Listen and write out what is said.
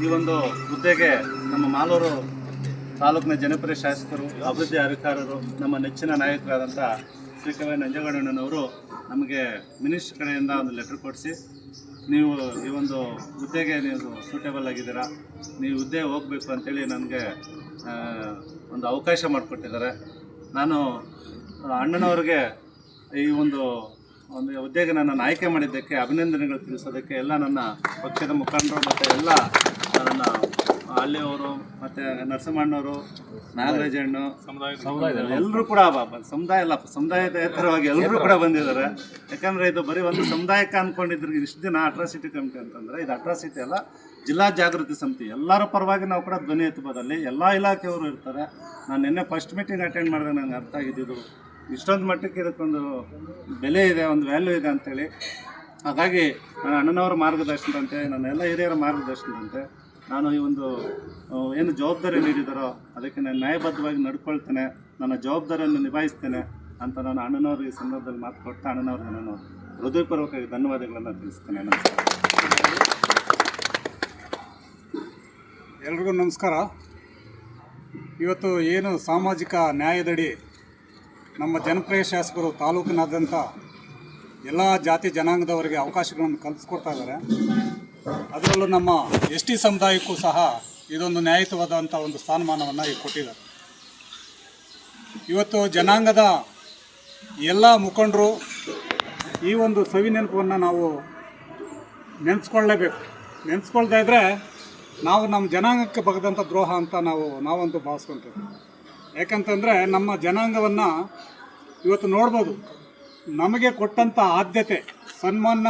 ಈ ಒಂದು ಹುದ್ದೆಗೆ ನಮ್ಮ ಮಾಲೂರು ತಾಲೂಕಿನ ಜನಪ್ರಿಯ ಶಾಸಕರು, ಅಭಿವೃದ್ಧಿ ಅಧಿಕಾರರು, ನಮ್ಮ ನೆಚ್ಚಿನ ನಾಯಕರಾದಂಥ ಶ್ರೀ ಕೆ ವೈ ನಂಜೇಗೌಡಣ್ಣನವರು ನಮಗೆ ಮಿನಿಸ್ಟ್ರ್ ಕಡೆಯಿಂದ ಒಂದು ಲೆಟ್ರ್ ಕೊಡಿಸಿ, ನೀವು ಈ ಒಂದು ಹುದ್ದೆಗೆ ನೀವು ಸೂಟೇಬಲ್ ಆಗಿದ್ದೀರಾ, ನೀವು ಹುದ್ದೆ ಹೋಗಬೇಕು ಅಂತೇಳಿ ನನಗೆ ಒಂದು ಅವಕಾಶ ಮಾಡಿಕೊಟ್ಟಿದ್ದಾರೆ. ನಾನು ಅಣ್ಣನವ್ರಿಗೆ ಈ ಒಂದು ಹುದ್ದೆಗೆ ನನ್ನನ್ನು ಆಯ್ಕೆ ಮಾಡಿದ್ದಕ್ಕೆ ಅಭಿನಂದನೆಗಳು ತಿಳಿಸೋದಕ್ಕೆ ಎಲ್ಲ ನನ್ನ ಪಕ್ಷದ ಮುಖಂಡರು ಮತ್ತು ಎಲ್ಲ ನನ್ನ ಹಳ್ಳಿಯವರು ಮತ್ತು ನರಸಿಂಹಣ್ಣವರು, ನಾಗರಾಜಣ್ಣು, ಎಲ್ಲರೂ ಕೂಡ ಸಮುದಾಯ ಎಲ್ಲ ಸಮುದಾಯೇತರವಾಗಿ ಎಲ್ಲರೂ ಕೂಡ ಬಂದಿದ್ದಾರೆ. ಯಾಕಂದರೆ ಇದು ಬರೀ ಒಂದು ಸಮುದಾಯಕ್ಕೆ ಅಂದ್ಕೊಂಡಿದ್ರು ಇಷ್ಟು ದಿನ ಅಟ್ರಾಸಿಟಿ ಕಮಿಟಿ ಅಂತಂದರೆ, ಇದು ಅಟ್ರಾಸಿಟಿ ಅಲ್ಲ, ಜಿಲ್ಲಾ ಜಾಗೃತಿ ಸಮಿತಿ. ಎಲ್ಲರ ಪರವಾಗಿ ನಾವು ಕೂಡ ಧ್ವನಿ ಎತ್ತಬೋದಲ್ಲಿ ಎಲ್ಲ ಇಲಾಖೆಯವರು ಇರ್ತಾರೆ. ನಾನು ನಿನ್ನೆ ಫಸ್ಟ್ ಮೀಟಿಂಗ್ ಅಟೆಂಡ್ ಮಾಡಿದಾಗ ನನಗೆ ಅರ್ಥ ಆಗಿದ್ದು ಇಷ್ಟೊಂದು ಮಟ್ಟಕ್ಕೆ ಇದಕ್ಕೊಂದು ಬೆಲೆ ಇದೆ, ಒಂದು ವ್ಯಾಲ್ಯೂ ಇದೆ ಅಂಥೇಳಿ. ಹಾಗಾಗಿ ನನ್ನ ಅಣ್ಣನವರ ಮಾರ್ಗದರ್ಶನದಂತೆ, ನನ್ನ ಎಲ್ಲ ಹಿರಿಯರ ಮಾರ್ಗದರ್ಶನದಂತೆ ನಾನು ಈ ಒಂದು ಏನು ಜವಾಬ್ದಾರಿ ನೀಡಿದಾರೋ ಅದಕ್ಕೆ ನಾನು ನ್ಯಾಯಬದ್ಧವಾಗಿ ನಡ್ಕೊಳ್ತೇನೆ, ನನ್ನ ಜವಾಬ್ದಾರಿಯನ್ನು ನಿಭಾಯಿಸ್ತೇನೆ ಅಂತ ನಾನು ಅಣ್ಣನವ್ರಿಗೆ ಈ ಸಂದರ್ಭದಲ್ಲಿ ಮಾತು ಕೊಡ್ತಾ ಅಣ್ಣನವ್ರಿಗೆ ನಾನು ಹೃದಯಪೂರ್ವಕವಾಗಿ ಧನ್ಯವಾದಗಳನ್ನು ತಿಳಿಸ್ತೇನೆ. ಎಲ್ರಿಗೂ ನಮಸ್ಕಾರ. ಇವತ್ತು ಏನು ಸಾಮಾಜಿಕ ನ್ಯಾಯದಡಿ ನಮ್ಮ ಜನಪ್ರಿಯ ಶಾಸಕರು ತಾಲೂಕಿನಾದ್ಯಂತ ಎಲ್ಲ ಜಾತಿ ಜನಾಂಗದವರಿಗೆ ಅವಕಾಶಗಳನ್ನು ಕಲ್ಪಿಸ್ಕೊಡ್ತಾ ಇದ್ದಾರೆ. ಅದರಲ್ಲೂ ನಮ್ಮ ಎಸ್ ಟಿ ಸಮುದಾಯಕ್ಕೂ ಸಹ ಇದೊಂದು ನ್ಯಾಯಯುತವಾದಂಥ ಒಂದು ಸ್ಥಾನಮಾನವನ್ನು ಈಗ ಕೊಟ್ಟಿದ್ದಾರೆ. ಇವತ್ತು ಜನಾಂಗದ ಎಲ್ಲ ಮುಖಂಡರು ಈ ಒಂದು ಸವಿ ನೆನಪನ್ನು ನಾವು ನೆನೆಸ್ಕೊಳ್ಳೇಬೇಕು. ನೆನೆಸ್ಕೊಳ್ತಾ ಇದ್ದರೆ ನಾವು ನಮ್ಮ ಜನಾಂಗಕ್ಕೆ ಬಗೆದಂಥ ದ್ರೋಹ ಅಂತ ನಾವಂತೂ ಭಾವಿಸ್ಕೊಳ್ತೇವೆ. ಯಾಕಂತಂದರೆ ನಮ್ಮ ಜನಾಂಗವನ್ನು ಇವತ್ತು ನೋಡ್ಬೋದು, ನಮಗೆ ಕೊಟ್ಟಂಥ ಆದ್ಯತೆ, ಸನ್ಮಾನ